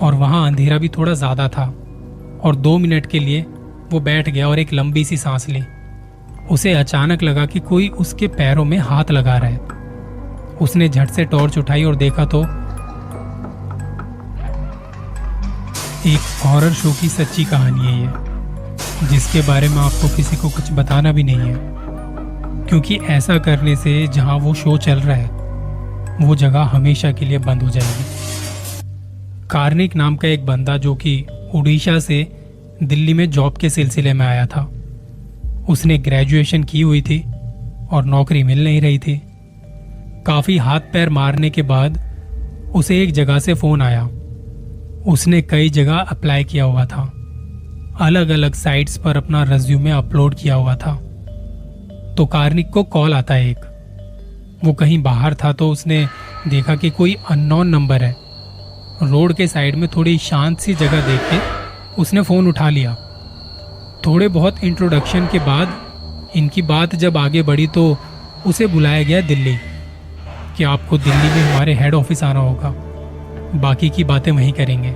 और वहां अंधेरा भी थोड़ा ज्यादा था। और 2 मिनट के लिए वो बैठ गया और एक लंबी सी सांस ली। उसे अचानक लगा कि कोई उसके पैरों में हाथ लगा रहा है। उसने झट से टॉर्च उठाई और देखा तो एक हॉरर शो की सच्ची कहानी है ये, जिसके बारे में आपको किसी को कुछ बताना भी नहीं है, क्योंकि ऐसा करने से जहां वो शो चल रहा है वो जगह हमेशा के लिए बंद हो जाएगी। कार्निक नाम का एक बंदा जो कि उड़ीसा से दिल्ली में जॉब के सिलसिले में आया था। उसने ग्रेजुएशन की हुई थी और नौकरी मिल नहीं रही थी। काफी हाथ पैर मारने के बाद उसे एक जगह से फोन आया। उसने कई जगह अप्लाई किया हुआ था, अलग अलग साइट्स पर अपना रिज्यूमे अपलोड किया हुआ था। तो कार्निक को कॉल आता है एक। वो कहीं बाहर था तो उसने देखा कि कोई अननोन नंबर है। रोड के साइड में थोड़ी शांत सी जगह देख के उसने फोन उठा लिया। थोड़े बहुत इंट्रोडक्शन के बाद इनकी बात जब आगे बढ़ी तो उसे बुलाया गया दिल्ली कि आपको दिल्ली में हमारे हेड ऑफिस आना होगा, बाकी की बातें वहीं करेंगे।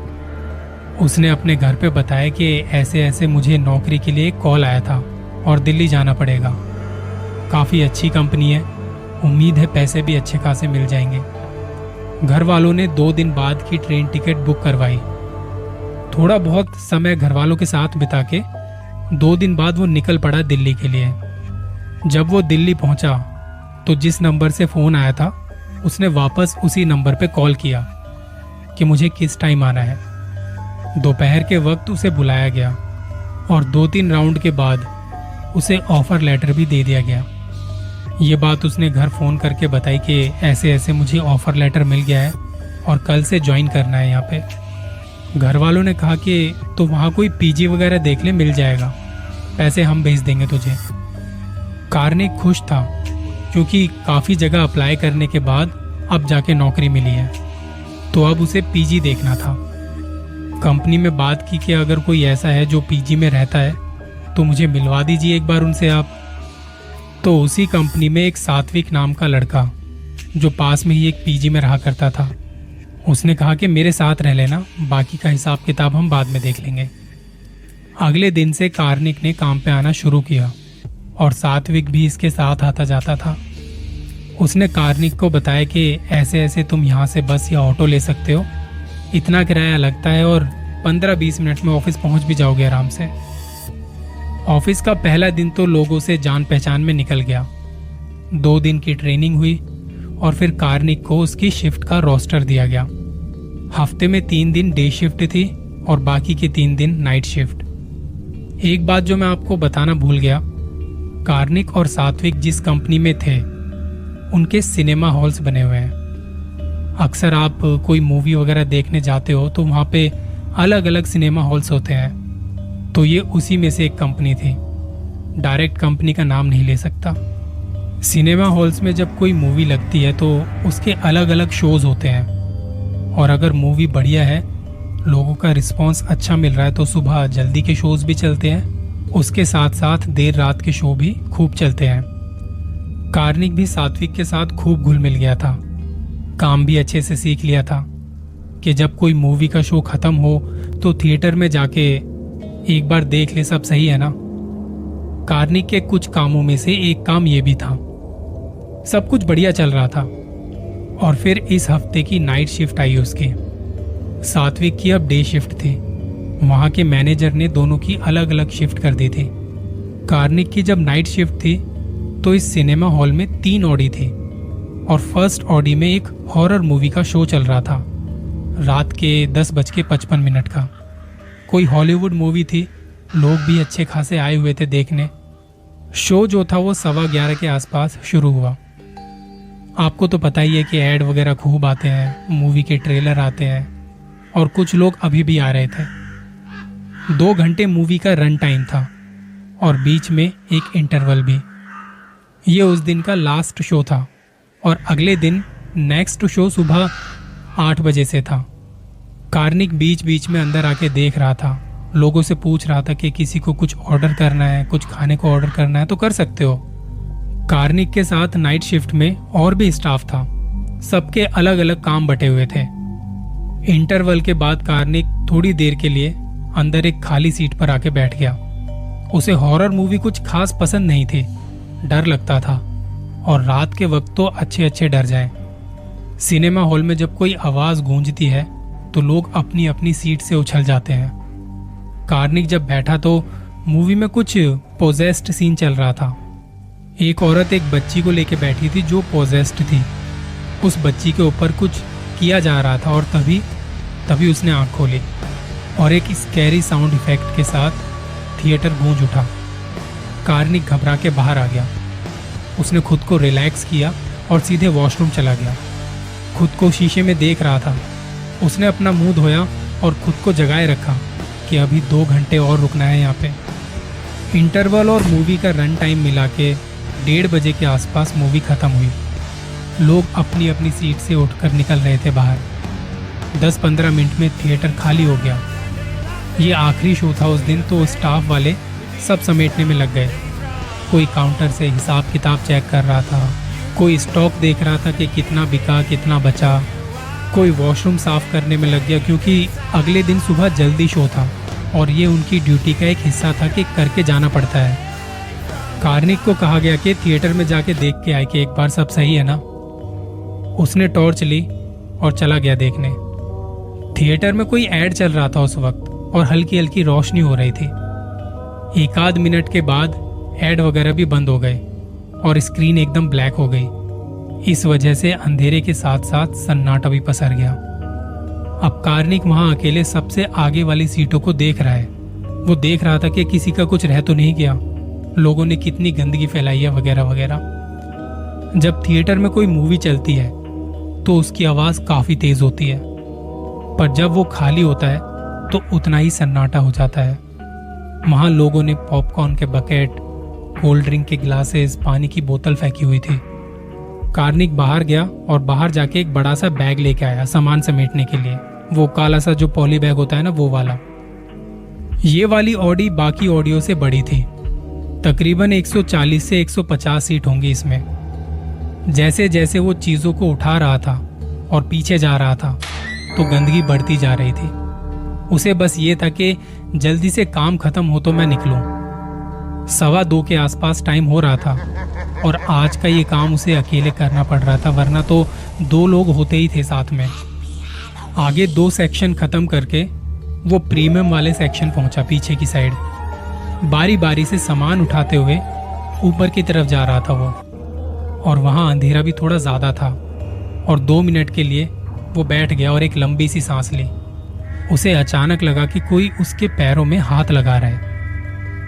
उसने अपने घर पे बताया कि ऐसे ऐसे मुझे नौकरी के लिए कॉल आया था और दिल्ली जाना पड़ेगा। काफ़ी अच्छी कंपनी है, उम्मीद है पैसे भी अच्छे खासे मिल जाएंगे। घर वालों ने 2 दिन बाद की ट्रेन टिकट बुक करवाई। थोड़ा बहुत समय घर वालों के साथ बिता के 2 दिन बाद वो निकल पड़ा दिल्ली के लिए। जब वो दिल्ली पहुंचा तो जिस नंबर से फ़ोन आया था उसने वापस उसी नंबर पे कॉल किया कि मुझे किस टाइम आना है। दोपहर के वक्त उसे बुलाया गया और 2-3 राउंड के बाद उसे ऑफर लेटर भी दे दिया गया। ये बात उसने घर फ़ोन करके बताई कि ऐसे ऐसे मुझे ऑफर लेटर मिल गया है और कल से ज्वाइन करना है यहाँ पे। घर वालों ने कहा कि तो वहाँ कोई पीजी वगैरह देख ले, मिल जाएगा, पैसे हम भेज देंगे तुझे। कार्निक खुश था क्योंकि काफ़ी जगह अप्लाई करने के बाद अब जाके नौकरी मिली है, तो अब उसे पीजी देखना था। कंपनी में बात की कि अगर कोई ऐसा है जो पीजी में रहता है तो मुझे मिलवा दीजिए एक बार उनसे आप। तो उसी कंपनी में एक सात्विक नाम का लड़का जो पास में ही एक पीजी में रहा करता था, उसने कहा कि मेरे साथ रह लेना, बाकी का हिसाब किताब हम बाद में देख लेंगे। अगले दिन से कार्निक ने काम पे आना शुरू किया और सात्विक भी इसके साथ आता जाता था। उसने कार्निक को बताया कि ऐसे ऐसे तुम यहाँ से बस या ऑटो ले सकते हो, इतना किराया लगता है और 15-20 मिनट में ऑफिस पहुँच भी जाओगे आराम से। ऑफिस का पहला दिन तो लोगों से जान पहचान में निकल गया। 2 दिन की ट्रेनिंग हुई और फिर कार्निक को उसकी शिफ्ट का रोस्टर दिया गया। हफ्ते में 3 दिन डे शिफ्ट थी और बाकी के 3 दिन नाइट शिफ्ट। एक बात जो मैं आपको बताना भूल गया, कार्निक और सात्विक जिस कंपनी में थे उनके सिनेमा हॉल्स बने हुए हैं। अक्सर आप कोई मूवी वगैरह देखने जाते हो तो वहाँ पे अलग अलग सिनेमा हॉल्स होते हैं, तो ये उसी में से एक कंपनी थी। डायरेक्ट कंपनी का नाम नहीं ले सकता। सिनेमा हॉल्स में जब कोई मूवी लगती है तो उसके अलग अलग शोज होते हैं, और अगर मूवी बढ़िया है, लोगों का रिस्पांस अच्छा मिल रहा है तो सुबह जल्दी के शोज भी चलते हैं, उसके साथ साथ देर रात के शो भी खूब चलते हैं। कार्निक भी सात्विक के साथ खूब घुल मिल गया था। काम भी अच्छे से सीख लिया था कि जब कोई मूवी का शो खत्म हो तो थिएटर में जाके एक बार देख ले सब सही है ना। कार्निक के कुछ कामों में से एक काम ये भी था। सब कुछ बढ़िया चल रहा था और फिर इस हफ्ते की नाइट शिफ्ट आई उसकी। सात्विक की अब डे शिफ्ट थी। वहां के मैनेजर ने दोनों की अलग अलग शिफ्ट कर दी थी। कार्निक की जब नाइट शिफ्ट थी तो इस सिनेमा हॉल में 3 ऑडी थी और फर्स्ट ऑडी में एक हॉरर मूवी का शो चल रहा था, रात के 10:55 का। कोई हॉलीवुड मूवी थी, लोग भी अच्छे खासे आए हुए थे देखने। शो जो था वो 11:15 के आसपास शुरू हुआ। आपको तो पता ही है कि ऐड वगैरह खूब आते हैं, मूवी के ट्रेलर आते हैं और कुछ लोग अभी भी आ रहे थे। 2 घंटे मूवी का रन टाइम था और बीच में एक इंटरवल भी। ये उस दिन का लास्ट शो था और अगले दिन नेक्स्ट शो सुबह 8 बजे से था। कार्निक बीच बीच में अंदर आके देख रहा था, लोगों से पूछ रहा था कि किसी को कुछ ऑर्डर करना है, कुछ खाने को ऑर्डर करना है तो कर सकते हो। कार्निक के साथ नाइट शिफ्ट में और भी स्टाफ था, सबके अलग अलग काम बटे हुए थे। इंटरवल के बाद कार्निक थोड़ी देर के लिए अंदर एक खाली सीट पर आके बैठ गया। उसे हॉरर मूवी कुछ खास पसंद नहीं थी, डर लगता था, और रात के वक्त तो अच्छे अच्छे डर जाएं। सिनेमा हॉल में जब कोई आवाज गूंजती है तो लोग अपनी अपनी सीट से उछल जाते हैं। कार्निक जब बैठा तो मूवी में कुछ पोजेस्ड सीन चल रहा था। एक औरत एक बच्ची को लेके बैठी थी जो पोजेस्ड थी। उस बच्ची के ऊपर कुछ किया जा रहा था और तभी उसने आंख खोली और एक स्कैरी साउंड इफेक्ट के साथ थिएटर गूंज उठा। कार्निक घबरा के बाहर आ गया। उसने खुद को रिलैक्स किया और सीधे वॉशरूम चला गया। खुद को शीशे में देख रहा था। उसने अपना मुंह धोया और खुद को जगाए रखा कि अभी 2 घंटे और रुकना है यहाँ पे। इंटरवल और मूवी का रन टाइम मिला के 1:30 बजे के आसपास मूवी खत्म हुई। लोग अपनी अपनी सीट से उठकर निकल रहे थे बाहर। 10-15 मिनट में थिएटर खाली हो गया। ये आखिरी शो था उस दिन, तो स्टाफ वाले सब समेटने में लग गए। कोई काउंटर से हिसाब किताब चेक कर रहा था, कोई स्टॉक देख रहा था कि कितना बिका कितना बचा, कोई वॉशरूम साफ करने में लग गया क्योंकि अगले दिन सुबह जल्दी शो था और ये उनकी ड्यूटी का एक हिस्सा था कि करके जाना पड़ता है। कार्निक को कहा गया कि थिएटर में जाके देख के आए कि एक बार सब सही है ना। उसने टॉर्च ली और चला गया देखने। थिएटर में कोई ऐड चल रहा था उस वक्त और हल्की हल्की रोशनी हो रही थी। 1 मिनट के बाद ऐड वगैरह भी बंद हो गए और स्क्रीन एकदम ब्लैक हो गई। इस वजह से अंधेरे के साथ साथ सन्नाटा भी पसर गया। अब कार्निक वहां अकेले सबसे आगे वाली सीटों को देख रहा है। वो देख रहा था कि किसी का कुछ रह तो नहीं गया, लोगों ने कितनी गंदगी फैलाई है वगैरह वगैरह। जब थिएटर में कोई मूवी चलती है तो उसकी आवाज काफी तेज होती है, पर जब वो खाली होता है तो उतना ही सन्नाटा हो जाता है। वहां लोगों ने पॉपकॉर्न के बकेट, कोल्ड ड्रिंक के ग्लासेस, पानी की बोतल फेंकी हुई थी। कार्निक बाहर गया और बाहर जाके एक बड़ा सा बैग लेके आया सामान समेटने के लिए। वो काला सा जो पॉली बैग होता है ना, वो वाला। ये वाली ऑडी बाकी ऑडियो से बड़ी थी। तकरीबन 140 से 150 सीट होंगी इसमें। जैसे जैसे वो चीजों को उठा रहा था और पीछे जा रहा था तो गंदगी बढ़ती जा रही थी। उसे बस ये था कि जल्दी से काम खत्म हो तो मैं निकलूं। 1:15 के आसपास टाइम हो रहा था और आज का ये काम उसे अकेले करना पड़ रहा था, वरना तो 2 लोग होते ही थे साथ में। आगे 2 सेक्शन खत्म करके वो प्रीमियम वाले सेक्शन पहुंचा पीछे की साइड। बारी बारी से सामान उठाते हुए ऊपर की तरफ जा रहा था वो, और वहां अंधेरा भी थोड़ा ज्यादा था। और 2 मिनट के लिए वो बैठ गया और एक लंबी सी सांस ली। उसे अचानक लगा कि कोई उसके पैरों में हाथ लगा रहा है।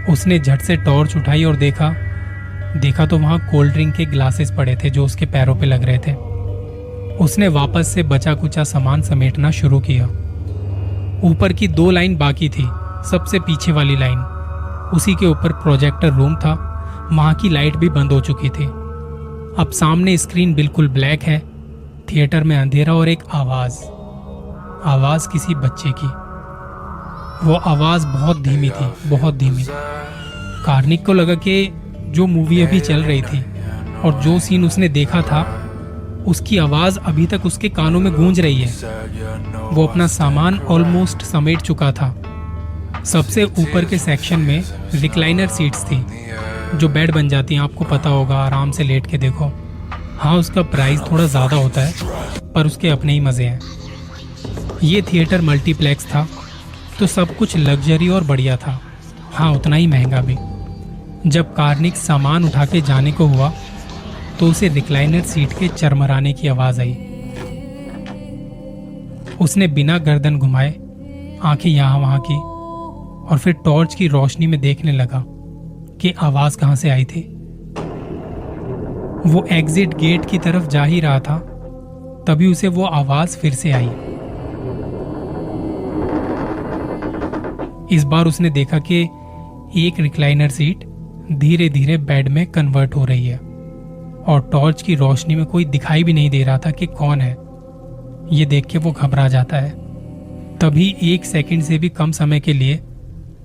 उसने झट से टॉर्च उठाई और देखा तो वहां कोल्ड ड्रिंक के ग्लासेस पड़े थे जो उसके पैरों पे लग रहे थे। उसने वापस से बचा कुचा सामान समेटना शुरू किया। ऊपर की 2 लाइन बाकी थी, सबसे पीछे वाली लाइन, उसी के ऊपर प्रोजेक्टर रूम था। वहां की लाइट भी बंद हो चुकी थी। अब सामने स्क्रीन बिल्कुल ब्लैक है, थिएटर में अंधेरा और एक आवाज किसी बच्चे की। वो आवाज बहुत धीमी थी, बहुत धीमी। कार्निक को लगा कि जो मूवी अभी चल रही थी और जो सीन उसने देखा था उसकी आवाज अभी तक उसके कानों में गूंज रही है। वो अपना सामान ऑलमोस्ट समेट चुका था। सबसे ऊपर के सेक्शन में रिक्लाइनर सीट्स थी जो बेड बन जाती हैं, आपको पता होगा, आराम से लेट के देखो। हाँ, उसका प्राइस थोड़ा ज़्यादा होता है पर उसके अपने ही मज़े हैं। ये थिएटर मल्टीप्लेक्स था तो सब कुछ लग्जरी और बढ़िया था। हाँ, उतना ही महंगा भी। जब कार्निक सामान उठा के जाने को हुआ तो उसे रिक्लाइनर सीट के चरमराने की आवाज़ आई। उसने बिना गर्दन घुमाए आंखें यहाँ वहाँ की और फिर टॉर्च की रोशनी में देखने लगा कि आवाज़ कहाँ से आई थी। वो एग्जिट गेट की तरफ जा ही रहा था, तभी उसे वो आवाज़ फिर से आई। इस बार उसने देखा कि एक रिक्लाइनर सीट धीरे धीरे बेड में कन्वर्ट हो रही है और टॉर्च की रोशनी में कोई दिखाई भी नहीं दे रहा था कि कौन है। ये देख के वो घबरा जाता है। तभी 1 सेकंड से भी कम समय के लिए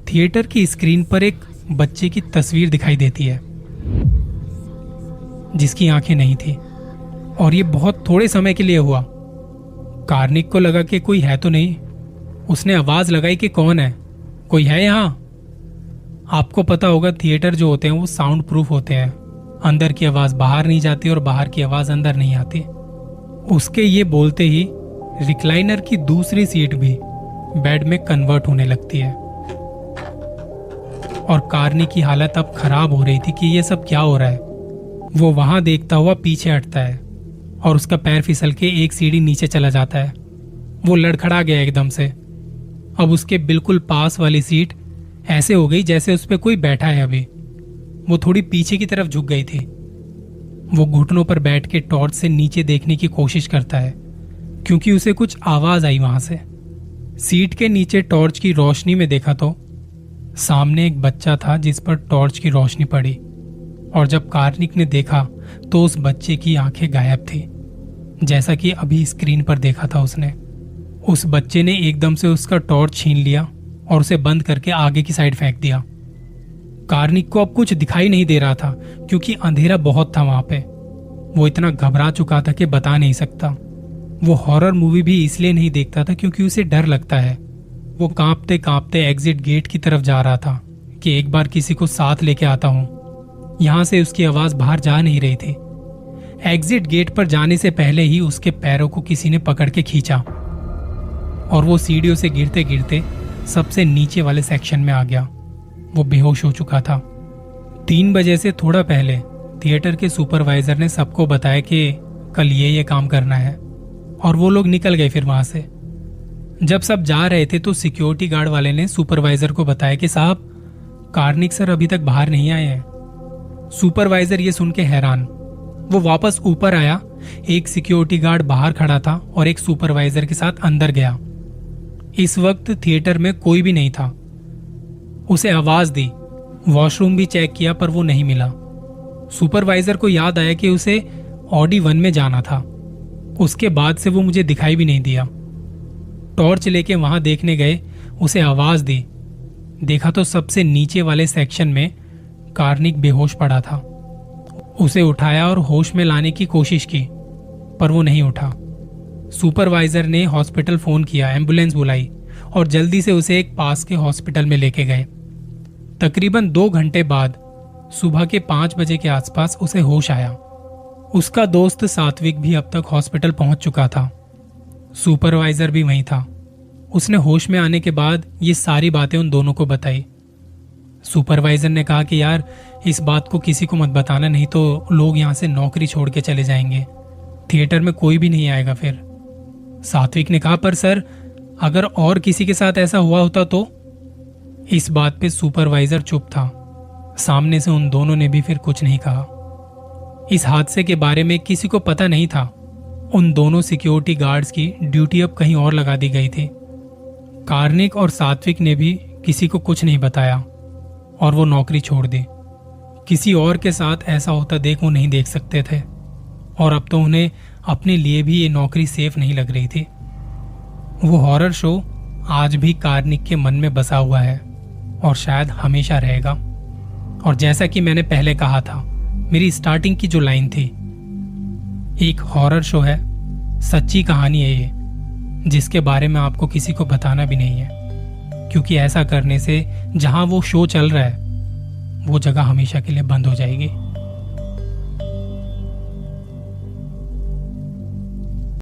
थिएटर की स्क्रीन पर एक बच्चे की तस्वीर दिखाई देती है जिसकी आंखें नहीं थी, और ये बहुत थोड़े समय के लिए हुआ। कार्निक को लगा कि कोई है तो नहीं। उसने आवाज लगाई कि कौन है, कोई है यहाँ। आपको पता होगा थिएटर जो होते हैं वो साउंड प्रूफ होते हैं, अंदर की आवाज बाहर नहीं जाती और बाहर की आवाज अंदर नहीं आती। उसके ये बोलते ही रिक्लाइनर की दूसरी सीट भी बेड में कन्वर्ट होने लगती है और कार्नी की हालत अब खराब हो रही थी कि ये सब क्या हो रहा है। वो वहां देखता हुआ पीछे हटता है और उसका पैर फिसल के एक सीढ़ी नीचे चला जाता है। वो लड़खड़ा गया एकदम से। अब उसके बिल्कुल पास वाली सीट ऐसे हो गई जैसे उस पर कोई बैठा है। अभी वो थोड़ी पीछे की तरफ झुक गई थी। वो घुटनों पर बैठ के टॉर्च से नीचे देखने की कोशिश करता है क्योंकि उसे कुछ आवाज आई वहां से। सीट के नीचे टॉर्च की रोशनी में देखा तो सामने एक बच्चा था जिस पर टॉर्च की रोशनी पड़ी, और जब कार्निक ने देखा तो उस बच्चे की आंखें गायब थी, जैसा कि अभी स्क्रीन पर देखा था उसने। उस बच्चे ने एकदम से उसका टॉर्च छीन लिया और उसे बंद करके आगे की साइड फेंक दिया। कार्निक को अब कुछ दिखाई नहीं दे रहा था क्योंकि अंधेरा बहुत था वहां पे। वो इतना घबरा चुका था कि बता नहीं सकता। वो हॉरर मूवी भी इसलिए नहीं देखता था क्योंकि उसे डर लगता है। वो कांपते कांपते एग्जिट गेट की तरफ जा रहा था कि एक बार किसी को साथ लेके आता हूं। यहां से उसकी आवाज बाहर जा नहीं रही थी। एग्जिट गेट पर जाने से पहले ही उसके पैरों को किसी ने पकड़ के खींचा और वो सीढ़ियों से गिरते गिरते सबसे नीचे वाले सेक्शन में आ गया। वो बेहोश हो चुका था। 3 बजे से थोड़ा पहले थिएटर के सुपरवाइजर ने सबको बताया कि कल ये काम करना है, और वो लोग निकल गए फिर वहां से। जब सब जा रहे थे तो सिक्योरिटी गार्ड वाले ने सुपरवाइजर को बताया कि साहब, कार्निक सर अभी तक बाहर नहीं आए हैं। सुपरवाइजर ये सुन के हैरान। वो वापस ऊपर आया। एक सिक्योरिटी गार्ड बाहर खड़ा था और एक सुपरवाइजर के साथ अंदर गया। इस वक्त थिएटर में कोई भी नहीं था। उसे आवाज दी, वॉशरूम भी चेक किया पर वो नहीं मिला। सुपरवाइजर को याद आया कि उसे ऑडी 1 में जाना था। उसके बाद से वो मुझे दिखाई भी नहीं दिया। टॉर्च लेके वहां देखने गए, उसे आवाज दी। देखा तो सबसे नीचे वाले सेक्शन में कार्निक बेहोश पड़ा था। उसे उठाया और होश में लाने की कोशिश की पर वो नहीं उठा। सुपरवाइजर ने हॉस्पिटल फोन किया, एम्बुलेंस बुलाई और जल्दी से उसे एक पास के हॉस्पिटल में लेके गए। तकरीबन 2 घंटे बाद सुबह के 5 बजे के आसपास उसे होश आया। उसका दोस्त सात्विक भी अब तक हॉस्पिटल पहुंच चुका था। सुपरवाइजर भी वहीं था। उसने होश में आने के बाद ये सारी बातें उन दोनों को बताई। सुपरवाइजर ने कहा कि यार, इस बात को किसी को मत बताना, नहीं तो लोग यहां से नौकरी छोड़ के चले जाएंगे। थिएटर में कोई भी नहीं आएगा फिर। सात्विक ने कहा, पर सर, अगर और किसी के साथ ऐसा हुआ होता तो? इस बात पे सुपरवाइजर चुप था। सामने से उन दोनों ने भी फिर कुछ नहीं कहा। इस हादसे के बारे में किसी को पता नहीं था। उन दोनों सिक्योरिटी गार्ड्स की ड्यूटी अब कहीं और लगा दी गई थी। कार्निक और सात्विक ने भी किसी को कुछ नहीं बताया और वो नौकरी छोड़ दी। किसी और के साथ ऐसा होता देख वो नहीं देख सकते थे, और अब तो उन्हें अपने लिए भी ये नौकरी सेफ नहीं लग रही थी। वो हॉरर शो आज भी कार्निक के मन में बसा हुआ है और शायद हमेशा रहेगा। और जैसा कि मैंने पहले कहा था, मेरी स्टार्टिंग की जो लाइन थी, एक हॉरर शो है, सच्ची कहानी है ये, जिसके बारे में आपको किसी को बताना भी नहीं है, क्योंकि ऐसा करने से जहां वो शो चल रहा है वो जगह हमेशा के लिए बंद हो जाएगी।